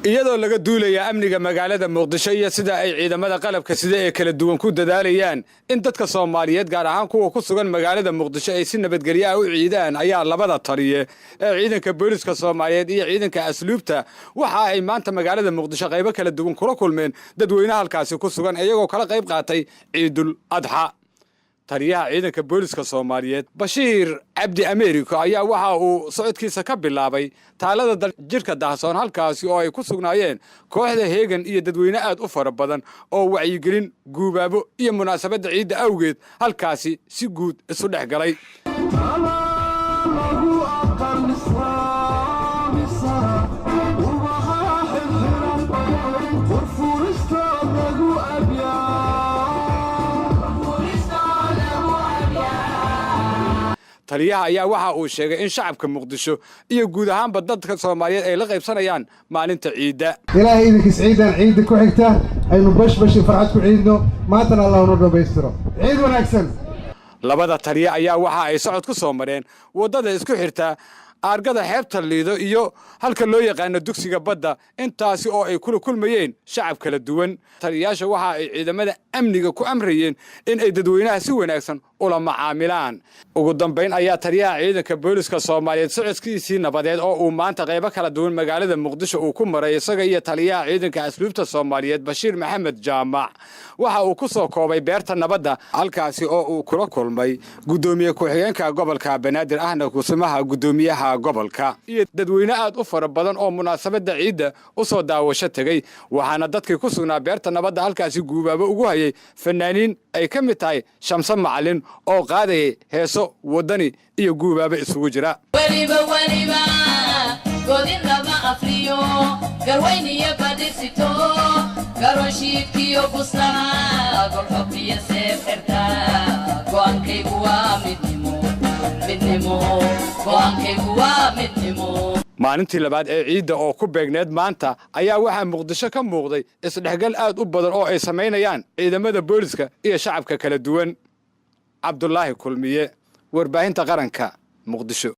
iyadoo laga duulaya amniga magaalada Muqdisho iyo sida ay ciidamada qalabka sida ee kala duwan ku dadaalayaan in dadka Soomaaliyeed gaar ahaan kuwa ku sugan magaalada Muqdisho ay si nabadgelyo ah u ciidaan ayaa labada taliye ee ciidanka booliska Soomaaliyeed iyo ciidanka asluubta waxa ay maanta magaalada Muqdisho qaybo kala duwan kula kulmeen dadweynaha halkaasi ku sugan iyagoo kala qayb qaatay Ciidul Adha taliyaha ciidanka booliska Soomaaliyeed Bashiir Cabdi Ameeriko ayaa waxa uu socodkiisa ka bilaabay taalada jirka Dahsoon halkaasi oo ay ku sugnaayeen kooxda heegan iyo dadweyne aad u fara badan oo wacyigelin guubaabo iyo munaasabada ciida awgeed halkaasi si guud isu dhex galay taliyaha ayaa waxa uu sheegay in shacabka Muqdisho iyo guud ahaanba dadka Soomaaliyeed ay la qaybsanayaan maalinta ciida ilaahay idinkiis ciidan ciid ku xigta aynu bash farxad ku ciidno maantana Allahna dhameystiro ciid wanaagsan labada taliye ayaa waxa ay socod ku soo mareen wadada isku xirta argada xeebta Liido iyo halka loo yaqaan dugsiga badda intaasi oo ay kula kulmayeen shacab kala duwan taliyaasha waxa ay ciidamada amniga ku amrayeen in ay dadweynaha si wanaagsan ula macaamilaan ugu dambeyn ayaa taliyaha ciidanka booliska Soomaaliyeed socodkiisii nabadeed oo uu maanta qaybo kala duwan magaalada Muqdisho uu ku maray isaga iyo taliyaha ciidanka asluubta Soomaaliyeed Bashiir Maxamed Jaamac waxa uu ku soo koobay beerta nabadda halkaasi oo uu kula kulmay gudoomiye ku-xigeenka gobolka Banaadir ahna kusumaha gudoomiyaha gobolka iyo dadweyne aad u fara badan oo munaasabada ciida u soo daawasho tagay waxaana dadkii ku sugnaa beerta nabadda halkaasi guubaabo ugu hayay fanaaniin ay ka mid tahay Shamsa Macalin oo qaaday heeso wadani iyo guubaabo isugu jira waliba godin laba afriyo garwayniya badisito garwashidkiyo bustaa golxoqiya seefirta go'aankaygu waa midnimo maalintii labaad ee ciida oo ku beegneed maanta ayaa waxa Muqdisho ka muuqday isdhexgal aad u badan oo ay sameynayaan ciidamada booliska iyo shacabka kala duwan Abdullaahi Kulmiye warbaahinta qaranka Muqdisho